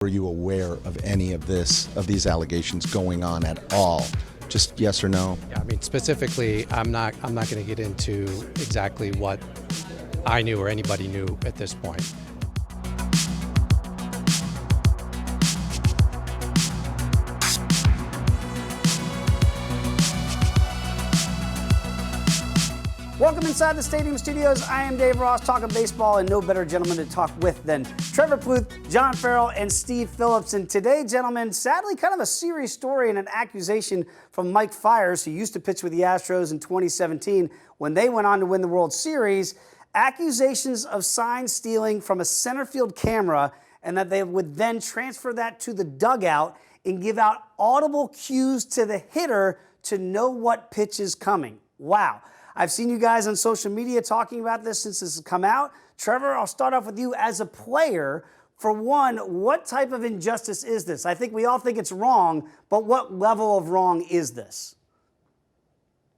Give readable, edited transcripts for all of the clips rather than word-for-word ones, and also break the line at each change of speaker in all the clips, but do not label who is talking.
Were you aware of any of these allegations going on at all? Just yes or no?
Yeah, I mean, specifically, I'm not going to get into exactly what I knew or anybody knew at this point.
Welcome inside the Stadium Studios. I am Dave Ross, talking baseball, and no better gentleman to talk with than Trevor Plouffe, John Farrell, and Steve Phillips. And today, gentlemen, sadly, kind of a serious story and an accusation from Mike Fiers, who used to pitch with the Astros in 2017 when they went on to win the World Series. Accusations of sign stealing from a center field camera, and that they would then transfer that to the dugout and give out audible cues to the hitter to know what pitch is coming. Wow. I've seen you guys on social media talking about this since this has come out. Trevor, I'll start off with you as a player. For one, what type of injustice is this? I think we all think it's wrong, but what level of wrong is this?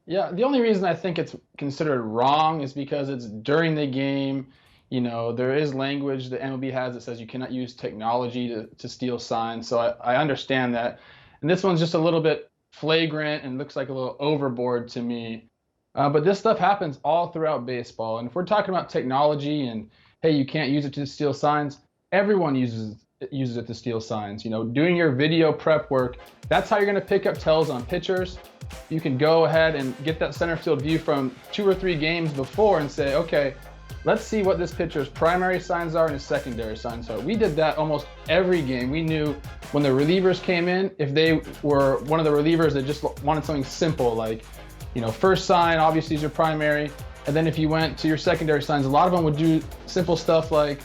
Yeah, the only reason I think it's considered wrong is because it's during the game. You know, there is language that MLB has that says you cannot use technology to steal signs. So I understand that. And this one's just a little bit flagrant and looks like a little overboard to me. But this stuff happens all throughout baseball. And if we're talking about technology and, hey, you can't use it to steal signs, everyone uses it to steal signs. You know, doing your video prep work, that's how you're going to pick up tells on pitchers. You can go ahead and get that center field view from 2 or 3 games before and say, okay, let's see what this pitcher's primary signs are and his secondary signs are. We did that almost every game. We knew when the relievers came in, if they were one of the relievers that just wanted something simple, like, you know, first sign obviously is your primary, and then if you went to your secondary signs, a lot of them would do simple stuff like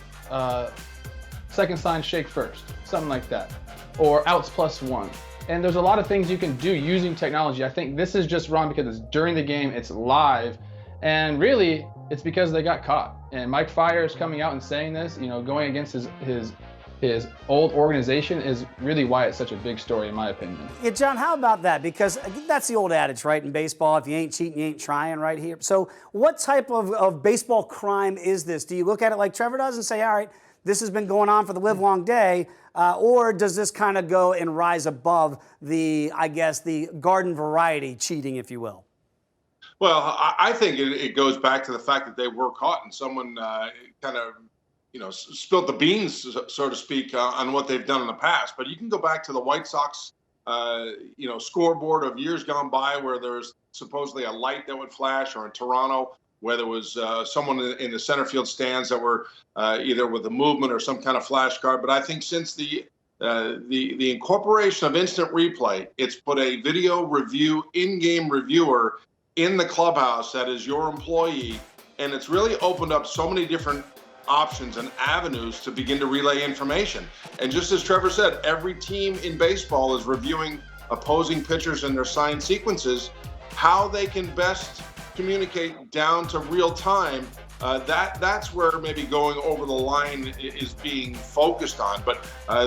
second sign shake first, something like that, or outs +1. And there's a lot of things you can do using technology. I think this is just wrong because it's during the game, it's live, and really it's because they got caught. And Mike Fiers coming out and saying this, you know, going against his old organization is really why it's such a big story, in my opinion.
Yeah, John, how about that? Because that's the old adage, right, in baseball, if you ain't cheating, you ain't trying, right here. So what type of baseball crime is this? Do you look at it like Trevor does and say, all right, this has been going on for the livelong day, or does this kind of go and rise above the, I guess, the garden variety cheating, if you will?
Well, I think it goes back to the fact that they were caught and someone kind of, you know, spilled the beans, so to speak, on what they've done in the past. But you can go back to the White Sox, you know, scoreboard of years gone by where there's supposedly a light that would flash, or in Toronto where there was someone in the center field stands that were either with a movement or some kind of flash card. But I think since the incorporation of instant replay, it's put a video review, in-game reviewer in the clubhouse that is your employee, and it's really opened up so many different options and avenues to begin to relay information. And just as Trevor said, every team in baseball is reviewing opposing pitchers and their sign sequences, how they can best communicate down to real time. That's where maybe going over the line is being focused on. But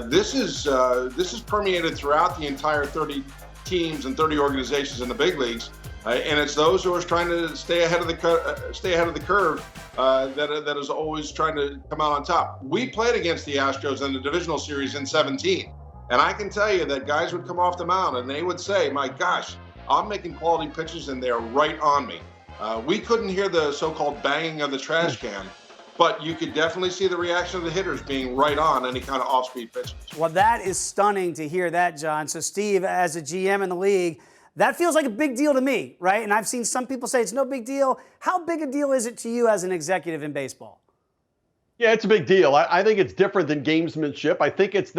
this is permeated throughout the entire 30 teams and 30 organizations in the big leagues. And it's those who are trying to stay ahead of the curve that is always trying to come out on top. We played against the Astros in the divisional series in 17, and I can tell you that guys would come off the mound and they would say, "My gosh, I'm making quality pitches and they're right on me." We couldn't hear the so-called banging of the trash can, but you could definitely see the reaction of the hitters being right on any kind of off-speed pitches.
Well, that is stunning to hear that, John. So, Steve, as a GM in the league, that feels like a big deal to me, right? And I've seen some people say it's no big deal. How big a deal is it to you as an executive in baseball?
Yeah, it's a big deal. I think it's different than gamesmanship. I think it's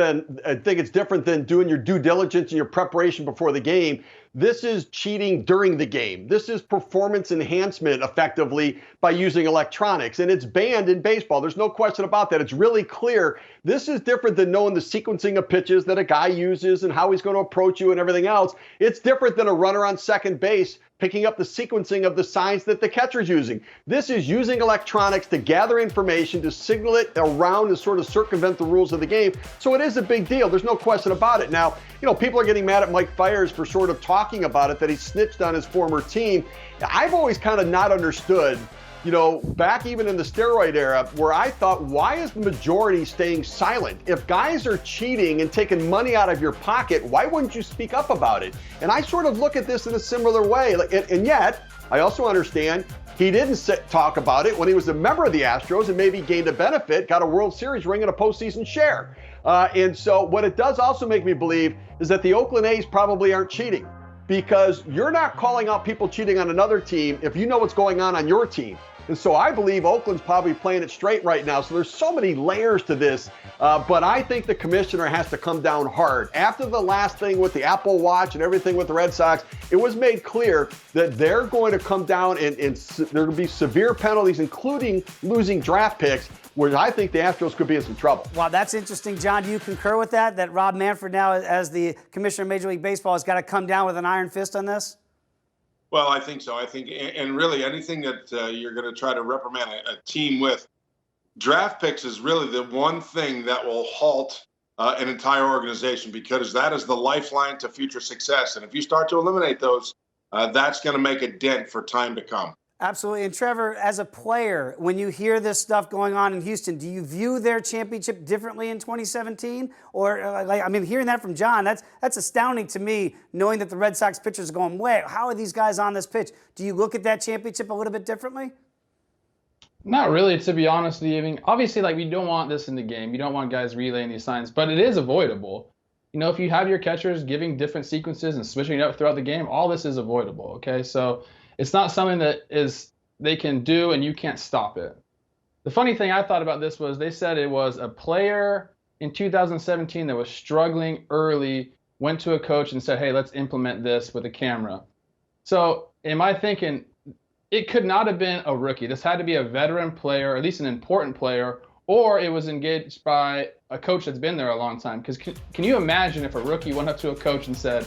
different than doing your due diligence and your preparation before the game. This is cheating during the game. This is performance enhancement, effectively, by using electronics. And it's banned in baseball. There's no question about that. It's really clear. This is different than knowing the sequencing of pitches that a guy uses and how he's going to approach you and everything else. It's different than a runner on second base picking up the sequencing of the signs that the catcher's using. This is using electronics to gather information, to signal it around to sort of circumvent the rules of the game. So it is a big deal. There's no question about it. Now, you know, people are getting mad at Mike Fiers for sort of talking about it, that he snitched on his former team. I've always kind of not understood back even in the steroid era, where I thought, why is the majority staying silent? If guys are cheating and taking money out of your pocket, why wouldn't you speak up about it? And I sort of look at this in a similar way. And yet, I also understand he didn't talk about it when he was a member of the Astros and maybe gained a benefit, got a World Series ring and a postseason share. And so what it does also make me believe is that the Oakland A's probably aren't cheating, because you're not calling out people cheating on another team if you know what's going on your team. And so I believe Oakland's probably playing it straight right now. So there's so many layers to this. But I think the commissioner has to come down hard. After the last thing with the Apple Watch and everything with the Red Sox, it was made clear that they're going to come down and there will be severe penalties, including losing draft picks, where I think the Astros could be in some trouble.
Wow, that's interesting. John, do you concur with that? That Rob Manfred now, as the commissioner of Major League Baseball, has got to come down with an iron fist on this?
Well, I think so. I think, and really anything that you're going to try to reprimand a team with, draft picks is really the one thing that will halt an entire organization, because that is the lifeline to future success. And if you start to eliminate those, that's going to make a dent for time to come.
Absolutely. And Trevor, as a player, when you hear this stuff going on in Houston, do you view their championship differently in 2017? Or, hearing that from John, that's astounding to me, knowing that the Red Sox pitchers are going, wait, how are these guys on this pitch? Do you look at that championship a little bit differently?
Not really, to be honest with you. I mean, obviously, we don't want this in the game. You don't want guys relaying these signs, but it is avoidable. If you have your catchers giving different sequences and switching it up throughout the game, all this is avoidable, okay? So it's not something that they can do and you can't stop it. The funny thing I thought about this was they said it was a player in 2017 that was struggling early, went to a coach and said, hey, let's implement this with a camera. So am I thinking it could not have been a rookie? This had to be a veteran player, or at least an important player, or it was engaged by a coach that's been there a long time. Because can you imagine if a rookie went up to a coach and said,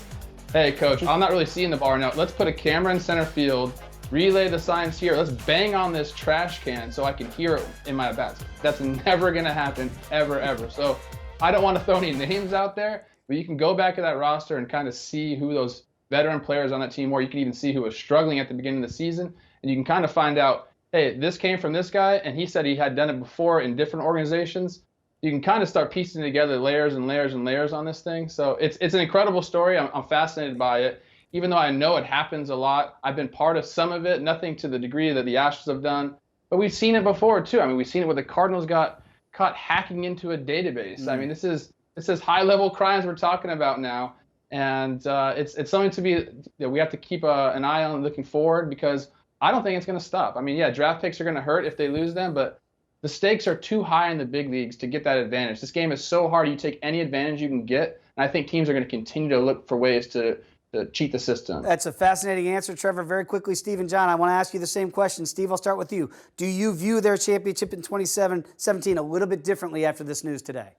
hey, coach, I'm not really seeing the ball now. Let's put a camera in center field, relay the signs here. Let's bang on this trash can so I can hear it in my at-bats. That's never going to happen, ever, ever. So I don't want to throw any names out there, but you can go back to that roster and kind of see who those veteran players on that team were. You can even see who was struggling at the beginning of the season, and you can kind of find out, hey, this came from this guy, and he said he had done it before in different organizations. You can kind of start piecing together layers and layers and layers on this thing. So it's an incredible story. I'm fascinated by it. Even though I know it happens a lot, I've been part of some of it, nothing to the degree that the Astros have done. But we've seen it before, too. I mean, we've seen it where the Cardinals got caught hacking into a database. Mm-hmm. I mean, this is high-level crimes we're talking about now. And it's something to be that we have to keep an eye on looking forward, because I don't think it's going to stop. I mean, yeah, draft picks are going to hurt if they lose them, but the stakes are too high in the big leagues to get that advantage. This game is so hard. You take any advantage you can get, and I think teams are going to continue to look for ways to cheat the system.
That's a fascinating answer, Trevor. Very quickly, Steve and John, I want to ask you the same question. Steve, I'll start with you. Do you view their championship in 2017 a little bit differently after this news today?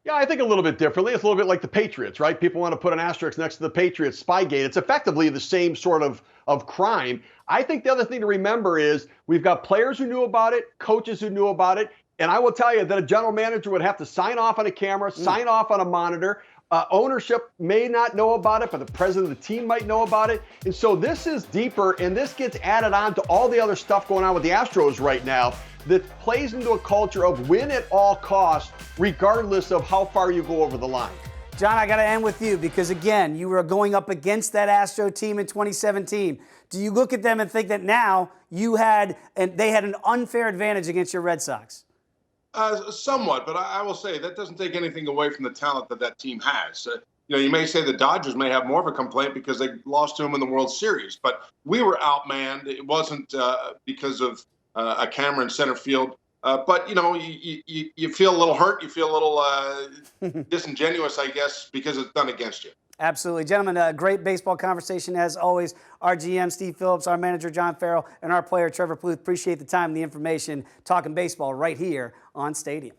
Yeah, I think a little bit differently. It's a little bit like the Patriots, right? People want to put an asterisk next to the Patriots Spygate. It's effectively the same sort of crime. I think the other thing to remember is we've got players who knew about it, coaches who knew about it, and I will tell you that a general manager would have to sign off on a camera, sign off on a monitor. Ownership may not know about it, but the president of the team might know about it. And so this is deeper, and this gets added on to all the other stuff going on with the Astros right now that plays into a culture of win at all costs, regardless of how far you go over the line.
John, I got to end with you because, again, you were going up against that Astro team in 2017. Do you look at them and think that now they had an unfair advantage against your Red Sox?
Somewhat, but I will say that doesn't take anything away from the talent that team has. You may say the Dodgers may have more of a complaint because they lost to them in the World Series, but we were outmanned. It wasn't because of a camera in center field. But, you feel a little hurt. You feel a little disingenuous, I guess, because it's done against you.
Absolutely. Gentlemen, a great baseball conversation as always. Our GM, Steve Phillips, our manager, John Farrell, and our player, Trevor Plouffe. Appreciate the time and the information talking baseball right here on Stadium.